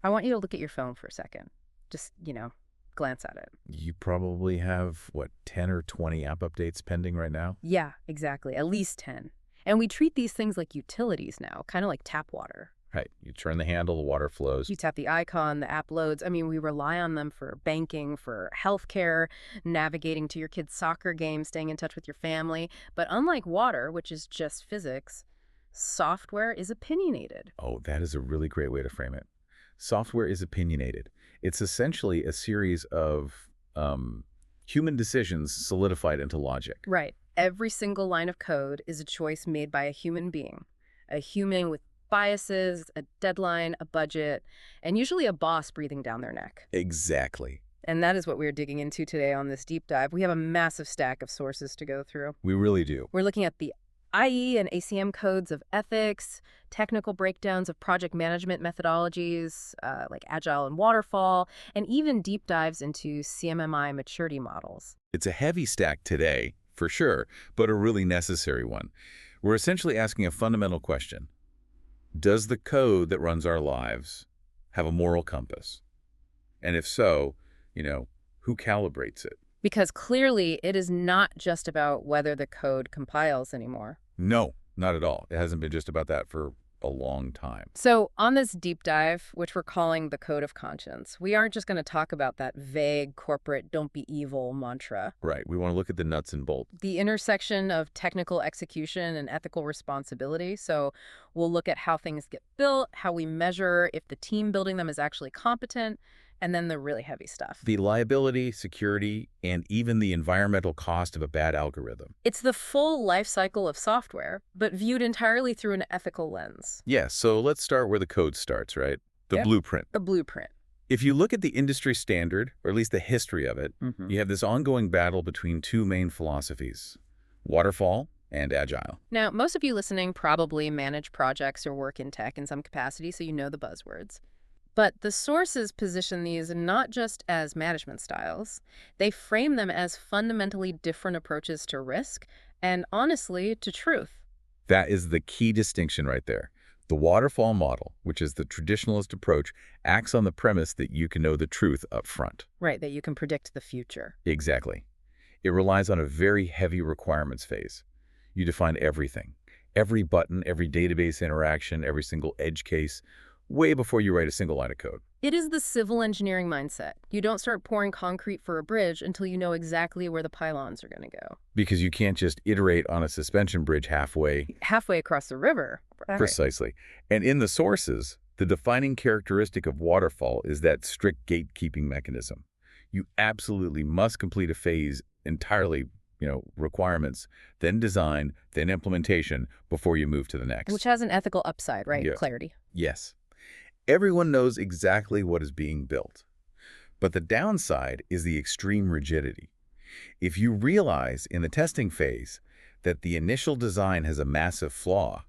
I want you to look at your phone for a second. Just, glance at it. You probably have, what, 10 or 20 app updates pending right now? Yeah, exactly. At least 10. And we treat these things like utilities now, kind of like tap water. Right. You turn the handle, the water flows. You tap the icon, the app loads. I mean, we rely on them for banking, for healthcare, navigating to your kid's soccer game, staying in touch with your family. But unlike water, which is just physics, software is opinionated. Oh, that is a really great way to frame it. Software is opinionated. It's essentially a series of human decisions solidified into logic. Right. Every single line of code is a choice made by a human being. A human with biases, a deadline, a budget, and usually a boss breathing down their neck. Exactly. And that is what we're digging into today on this deep dive. We have a massive stack of sources to go through. We really do. We're looking at the IE and ACM codes of ethics, technical breakdowns of project management methodologies like Agile and Waterfall, and even deep dives into CMMI maturity models. It's a heavy stack today, for sure, but a really necessary one. We're essentially asking a fundamental question. Does the code that runs our lives have a moral compass? And if so, who calibrates it? Because clearly it is not just about whether the code compiles anymore. No, not at all. It hasn't been just about that for a long time. So on this deep dive, which we're calling the Code of Conscience, we aren't just going to talk about that vague corporate don't be evil mantra. Right. We want to look at the nuts and bolts. The intersection of technical execution and ethical responsibility. So we'll look at how things get built, how we measure if the team building them is actually competent, and then the really heavy stuff. The liability, security, and even the environmental cost of a bad algorithm. It's the full life cycle of software, but viewed entirely through an ethical lens. Yes, so let's start where the code starts, right? The blueprint. The blueprint. If you look at the industry standard, or at least the history of it, you have this ongoing battle between two main philosophies, waterfall and agile. Now, most of you listening probably manage projects or work in tech in some capacity, so you know the buzzwords. But the sources position these not just as management styles, they frame them as fundamentally different approaches to risk and, honestly, to truth. That is the key distinction right there. The waterfall model, which is the traditionalist approach, acts on the premise that you can know the truth up front. Right, that you can predict the future. Exactly. It relies on a very heavy requirements phase. You define everything. Every button, every database interaction, every single edge case, way before you write a single line of code. It is the civil engineering mindset. You don't start pouring concrete for a bridge until you know exactly where the pylons are going to go. Because you can't just iterate on a suspension bridge halfway. Halfway across the river. Right. Precisely. And in the sources, the defining characteristic of waterfall is that strict gatekeeping mechanism. You absolutely must complete a phase entirely, requirements, then design, then implementation before you move to the next. Which has an ethical upside, right? Yeah. Clarity. Yes. Everyone knows exactly what is being built. But the downside is the extreme rigidity. If you realize in the testing phase that the initial design has a massive flaw,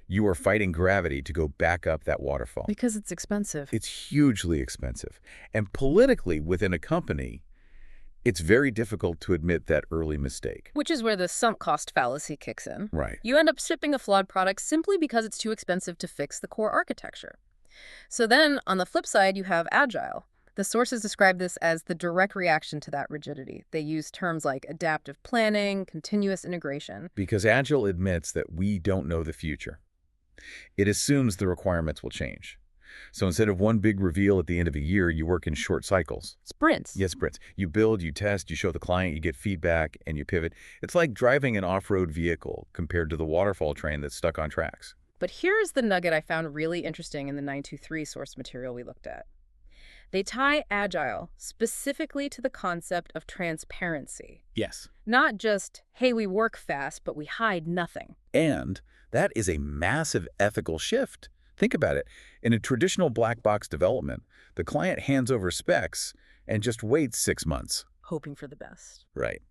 you are fighting gravity to go back up that waterfall. Because it's expensive. It's hugely expensive. And politically, within a company, it's very difficult to admit that early mistake. Which is where the sunk cost fallacy kicks in. Right. You end up shipping a flawed product simply because it's too expensive to fix the core architecture. So then, on the flip side, you have Agile. The sources describe this as the direct reaction to that rigidity. They use terms like adaptive planning, continuous integration. Because Agile admits that we don't know the future. It assumes the requirements will change. So instead of one big reveal at the end of a year, you work in short cycles. Sprints. Yes, sprints. You build, you test, you show the client, you get feedback, and you pivot. It's like driving an off-road vehicle compared to the waterfall train that's stuck on tracks. But here's the nugget I found really interesting in the 923 source material we looked at. They tie Agile specifically to the concept of transparency. Yes. Not just, hey, we work fast, but we hide nothing. And that is a massive ethical shift. Think about it. In a traditional black box development, the client hands over specs and just waits 6 months. Hoping for the best. Right.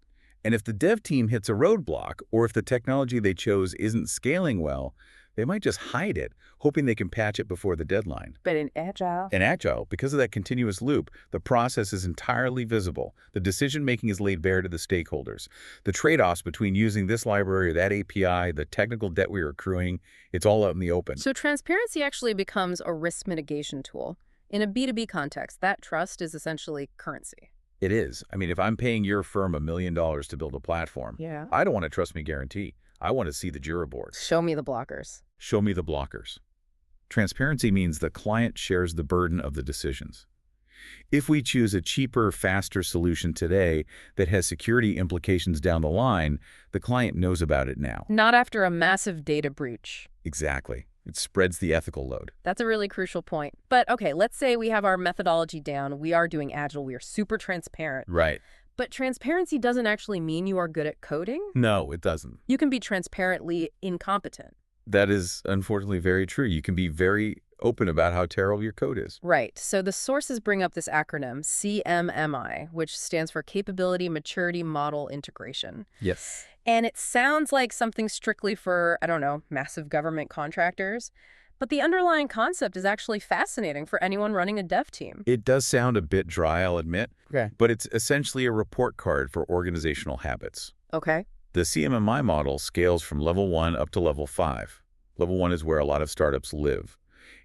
And if the dev team hits a roadblock, or if the technology they chose isn't scaling well, they might just hide it, hoping they can patch it before the deadline. But in Agile, because of that continuous loop, the process is entirely visible. The decision-making is laid bare to the stakeholders. The trade-offs between using this library or that API, the technical debt we are accruing, it's all out in the open. So transparency actually becomes a risk mitigation tool. In a B2B context, that trust is essentially currency. It is. I mean, if I'm paying your firm $1 million to build a platform, Yeah. I don't want a trust me guarantee. I want to see the Jira board. Show me the blockers. Show me the blockers. Transparency means the client shares the burden of the decisions. If we choose a cheaper, faster solution today that has security implications down the line, the client knows about it now. Not after a massive data breach. Exactly. It spreads the ethical load. That's a really crucial point. But okay, let's say we have our methodology down. We are doing Agile. We are super transparent. Right. But transparency doesn't actually mean you are good at coding. No, it doesn't. You can be transparently incompetent. That is unfortunately very true. You can be very open about how terrible your code is. Right. So the sources bring up this acronym, CMMI, which stands for Capability Maturity Model Integration. Yes. And it sounds like something strictly for, I don't know, massive government contractors. But the underlying concept is actually fascinating for anyone running a dev team. It does sound a bit dry, I'll admit. Okay. But it's essentially a report card for organizational habits. Okay. The CMMI model scales from level 1 up to level 5. Level 1 is where a lot of startups live.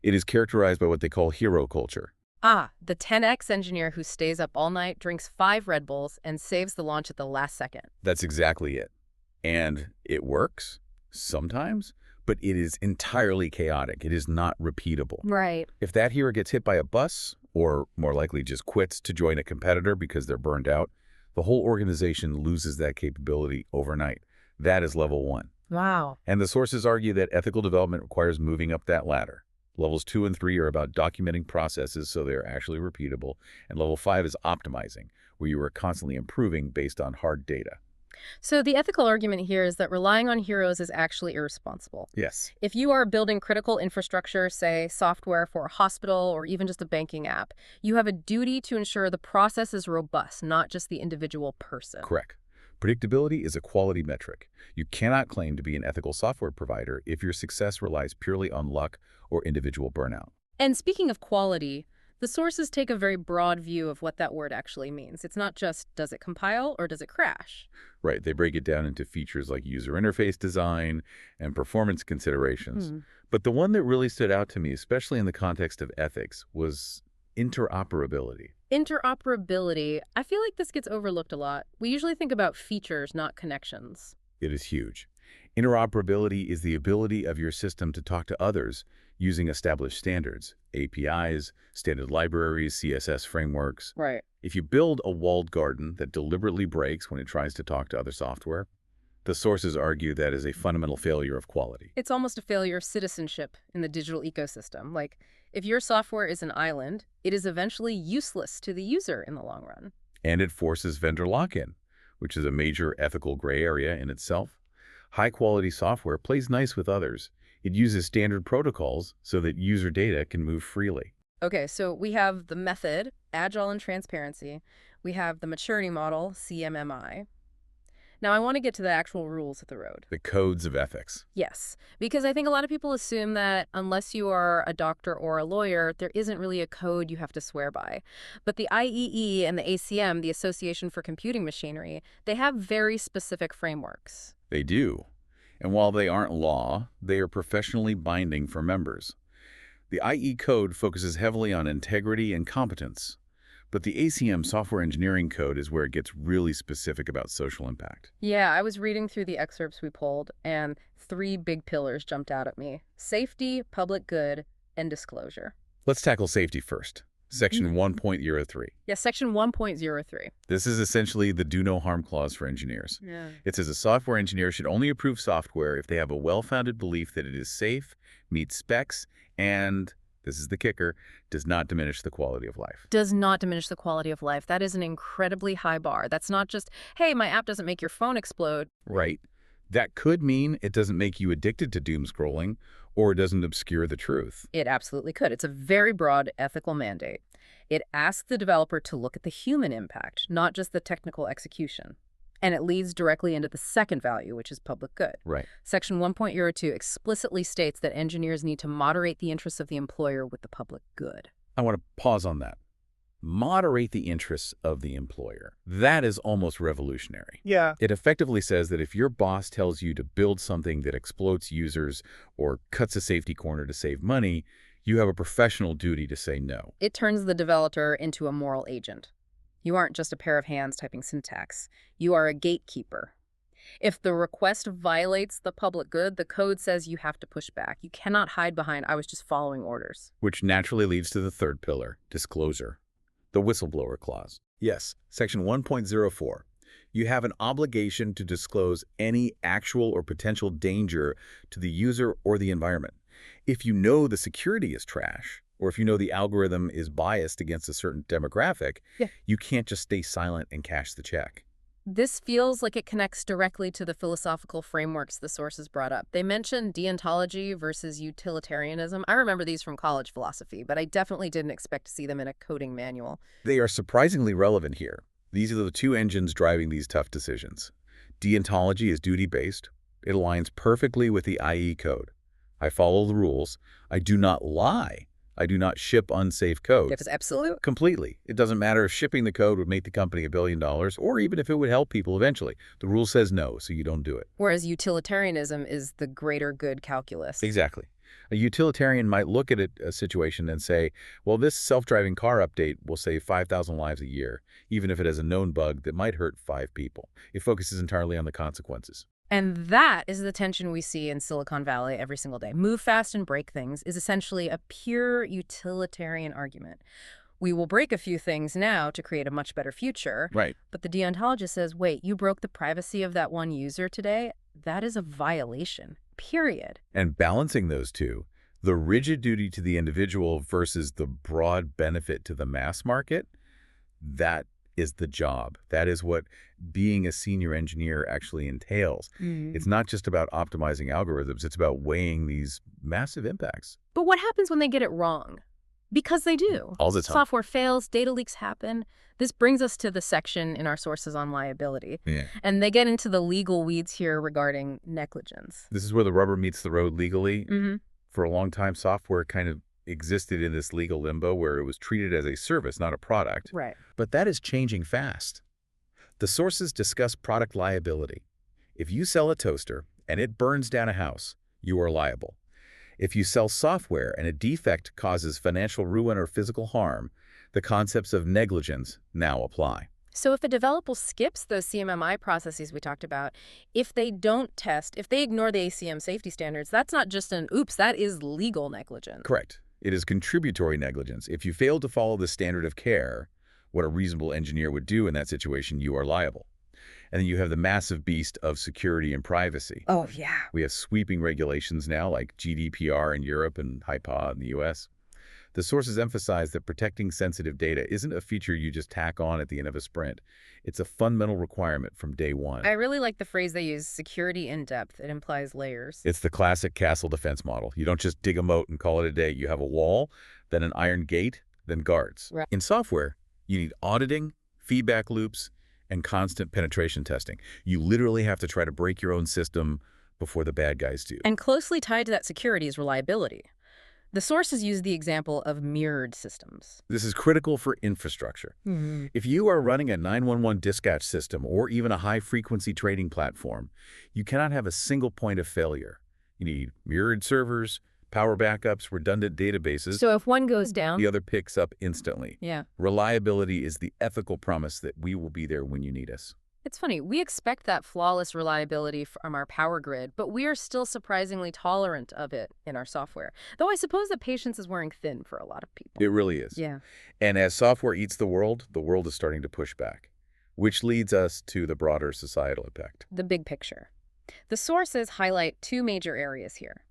It is characterized by what they call hero culture. Ah, the 10x engineer who stays up all night, drinks 5 Red Bulls, and saves the launch at the last second. That's exactly it. And it works sometimes, but it is entirely chaotic. It is not repeatable. Right. If that hero gets hit by a bus, or more likely just quits to join a competitor because they're burned out, the whole organization loses that capability overnight. That is level 1. Wow. And the sources argue that ethical development requires moving up that ladder. Levels 2 and 3 are about documenting processes so they're actually repeatable, and level 5 is optimizing, where you are constantly improving based on hard data. So the ethical argument here is that relying on heroes is actually irresponsible. Yes. If you are building critical infrastructure, say software for a hospital or even just a banking app, you have a duty to ensure the process is robust, not just the individual person. Correct. Predictability is a quality metric. You cannot claim to be an ethical software provider if your success relies purely on luck or individual burnout. And speaking of quality, the sources take a very broad view of what that word actually means. It's not just, does it compile or does it crash? Right. They break it down into features like user interface design and performance considerations. But the one that really stood out to me, especially in the context of ethics, was interoperability. Interoperability, I feel like this gets overlooked a lot. We usually think about features, not connections. It is huge. Interoperability is the ability of your system to talk to others using established standards, APIs, standard libraries, CSS frameworks. Right. If you build a walled garden that deliberately breaks when it tries to talk to other software, the sources argue that is a fundamental failure of quality. It's almost a failure of citizenship in the digital ecosystem. Like, if your software is an island, it is eventually useless to the user in the long run. And it forces vendor lock-in, which is a major ethical gray area in itself. High-quality software plays nice with others. It uses standard protocols so that user data can move freely. Okay, so we have the method, Agile and Transparency. We have the maturity model, CMMI. Now, I want to get to the actual rules of the road. The codes of ethics. Yes, because I think a lot of people assume that unless you are a doctor or a lawyer, there isn't really a code you have to swear by. But the IEE and the ACM, the Association for Computing Machinery, they have very specific frameworks. They do. And while they aren't law, they are professionally binding for members. The IE code focuses heavily on integrity and competence. But the ACM software engineering code is where it gets really specific about social impact. Yeah, I was reading through the excerpts we pulled, and 3 big pillars jumped out at me. Safety, public good, and disclosure. Let's tackle safety first. Section 1.03. Yeah, section 1.03. This is essentially the do no harm clause for engineers. Yeah. It says a software engineer should only approve software if they have a well-founded belief that it is safe, meets specs, and, this is the kicker, does not diminish the quality of life. Does not diminish the quality of life. That is an incredibly high bar. That's not just, hey, my app doesn't make your phone explode. Right. That could mean it doesn't make you addicted to doom scrolling, or it doesn't obscure the truth. It absolutely could. It's a very broad ethical mandate. It asks the developer to look at the human impact, not just the technical execution. And it leads directly into the second value, which is public good. Right. Section 1.02 explicitly states that engineers need to moderate the interests of the employer with the public good. I want to pause on that. Moderate the interests of the employer. That is almost revolutionary. Yeah. It effectively says that if your boss tells you to build something that exploits users or cuts a safety corner to save money, You have a professional duty to say no. It turns the developer into a moral agent. You aren't just a pair of hands typing syntax. You are a gatekeeper. If the request violates the public good, the code says you have to push back. You cannot hide behind, I was just following orders. Which naturally leads to the third pillar, disclosure. The whistleblower clause. Yes, section 1.04. You have an obligation to disclose any actual or potential danger to the user or the environment. If you know the security is trash, or if you know the algorithm is biased against a certain demographic, you can't just stay silent and cash the check. This feels like it connects directly to the philosophical frameworks the sources brought up. They mentioned deontology versus utilitarianism. I remember these from college philosophy, but I definitely didn't expect to see them in a coding manual. They are surprisingly relevant here. These are the two engines driving these tough decisions. Deontology is duty-based. It aligns perfectly with the IE code. I follow the rules. I do not lie. I do not ship unsafe code. That is absolute. Completely. It doesn't matter if shipping the code would make the company $1 billion or even if it would help people eventually. The rule says no, so you don't do it. Whereas utilitarianism is the greater good calculus. Exactly. A utilitarian might look at a situation and say, well, this self-driving car update will save 5,000 lives a year, even if it has a known bug that might hurt 5 people. It focuses entirely on the consequences. And that is the tension we see in Silicon Valley every single day. Move fast and break things is essentially a pure utilitarian argument. We will break a few things now to create a much better future. Right. But the deontologist says, wait, you broke the privacy of that one user today? That is a violation, period. And balancing those two, the rigid duty to the individual versus the broad benefit to the mass market, that is the job. That is what being a senior engineer actually entails. It's not just about optimizing algorithms. It's about weighing these massive impacts. But what happens when they get it wrong? Because they do. All the time. Software fails, data leaks happen. This brings us to the section in our sources on liability. And they get into the legal weeds here regarding negligence. This is where the rubber meets the road legally. For a long time, software kind of existed in this legal limbo where it was treated as a service, not a product. Right. But that is changing fast. The sources discuss product liability. If you sell a toaster and it burns down a house, you are liable. If you sell software and a defect causes financial ruin or physical harm, the concepts of negligence now apply. So if a developer skips those CMMI processes we talked about, if they don't test, if they ignore the ACM safety standards, that's not just an oops, that is legal negligence. Correct. It is contributory negligence. If you fail to follow the standard of care, what a reasonable engineer would do in that situation, you are liable. And then you have the massive beast of security and privacy. Oh, yeah. We have sweeping regulations now like GDPR in Europe and HIPAA in the US. The sources emphasize that protecting sensitive data isn't a feature you just tack on at the end of a sprint. It's a fundamental requirement from day one. I really like the phrase they use, security in depth. It implies layers. It's the classic castle defense model. You don't just dig a moat and call it a day. You have a wall, then an iron gate, then guards. Right. In software, you need auditing, feedback loops, and constant penetration testing. You literally have to try to break your own system before the bad guys do. And closely tied to that security is reliability. The sources use the example of mirrored systems. This is critical for infrastructure. If you are running a 911 dispatch system or even a high-frequency trading platform, you cannot have a single point of failure. You need mirrored servers, power backups, redundant databases. So if one goes down, the other picks up instantly. Yeah. Reliability is the ethical promise that we will be there when you need us. It's funny, we expect that flawless reliability from our power grid, but we are still surprisingly tolerant of it in our software. Though I suppose that patience is wearing thin for a lot of people. It really is. Yeah. And as software eats the world is starting to push back, which leads us to the broader societal impact. The big picture. The sources highlight two major areas here: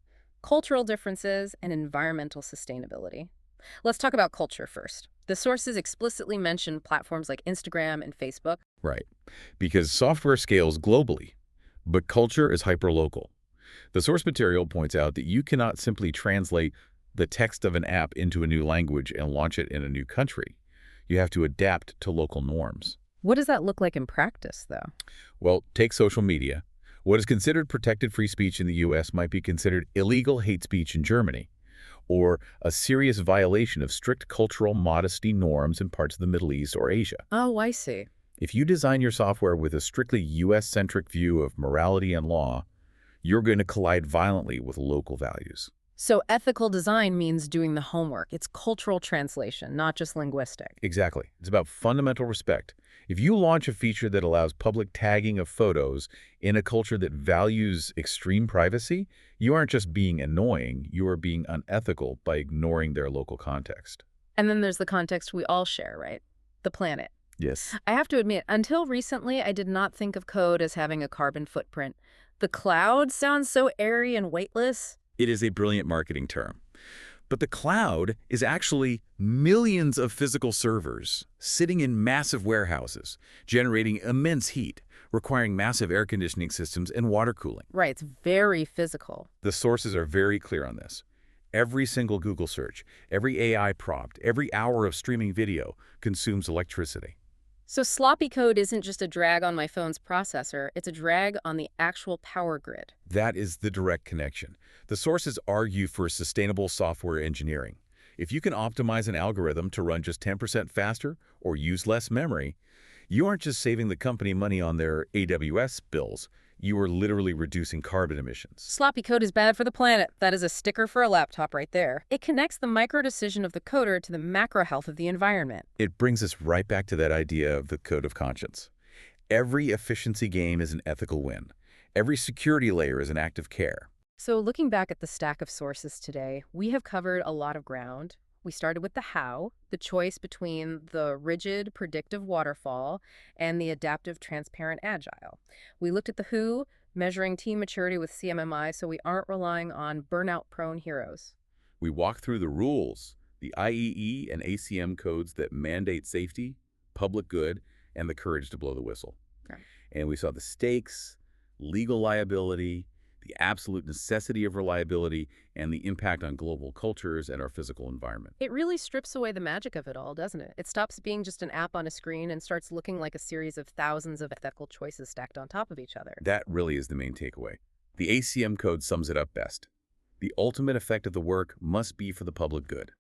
cultural differences and environmental sustainability. Let's talk about culture first. The sources explicitly mention platforms like Instagram and Facebook. Right. Because software scales globally, but culture is hyperlocal. The source material points out that you cannot simply translate the text of an app into a new language and launch it in a new country. You have to adapt to local norms. What does that look like in practice, though? Well, take social media. What is considered protected free speech in the U.S. might be considered illegal hate speech in Germany, or a serious violation of strict cultural modesty norms in parts of the Middle East or Asia. Oh, I see. If you design your software with a strictly U.S.-centric view of morality and law, you're going to collide violently with local values. So ethical design means doing the homework. It's cultural translation, not just linguistic. Exactly. It's about fundamental respect. If you launch a feature that allows public tagging of photos in a culture that values extreme privacy, you aren't just being annoying, you are being unethical by ignoring their local context. And then there's the context we all share, right? The planet. Yes. I have to admit, until recently, I did not think of code as having a carbon footprint. The cloud sounds so airy and weightless. It is a brilliant marketing term. But the cloud is actually millions of physical servers sitting in massive warehouses, generating immense heat, requiring massive air conditioning systems and water cooling. Right, it's very physical. The sources are very clear on this. Every single Google search, every AI prompt, every hour of streaming video consumes electricity. So sloppy code isn't just a drag on my phone's processor, it's a drag on the actual power grid. That is the direct connection. The sources argue for sustainable software engineering. If you can optimize an algorithm to run just 10% faster or use less memory, you aren't just saving the company money on their AWS bills, you are literally reducing carbon emissions. Sloppy code is bad for the planet. That is a sticker for a laptop right there. It connects the micro decision of the coder to the macro health of the environment. It brings us right back to that idea of the code of conscience. Every efficiency gain is an ethical win. Every security layer is an act of care. So looking back at the stack of sources today, we have covered a lot of ground. We started with the how, the choice between the rigid, predictive waterfall and the adaptive, transparent, agile. We looked at the who, measuring team maturity with CMMI so we aren't relying on burnout-prone heroes. We walk through the rules, the IEE and ACM codes that mandate safety, public good, and the courage to blow the whistle. Okay. And we saw the stakes, legal liability, the absolute necessity of reliability, and the impact on global cultures and our physical environment. It really strips away the magic of it all, doesn't it? It stops being just an app on a screen and starts looking like a series of thousands of ethical choices stacked on top of each other. That really is the main takeaway. The ACM code sums it up best. The ultimate effect of the work must be for the public good.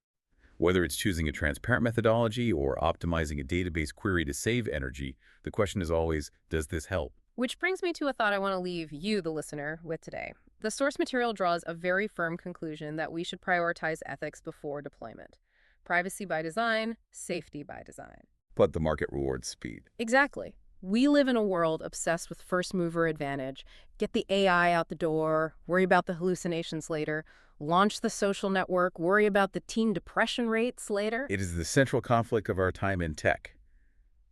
Whether it's choosing a transparent methodology or optimizing a database query to save energy, the question is always, does this help? Which brings me to a thought I want to leave you, the listener, with today. The source material draws a very firm conclusion that we should prioritize ethics before deployment. Privacy by design, safety by design. But the market rewards speed. Exactly. We live in a world obsessed with first mover advantage. Get the AI out the door, worry about the hallucinations later, launch the social network, worry about the teen depression rates later. It is the central conflict of our time in tech.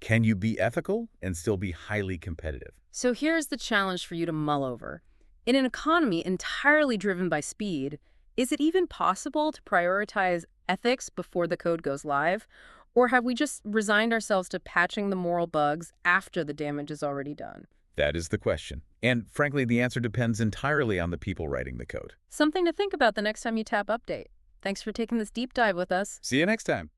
Can you be ethical and still be highly competitive? So here's the challenge for you to mull over. In an economy entirely driven by speed, is it even possible to prioritize ethics before the code goes live? Or have we just resigned ourselves to patching the moral bugs after the damage is already done? That is the question. And frankly, the answer depends entirely on the people writing the code. Something to think about the next time you tap update. Thanks for taking this deep dive with us. See you next time.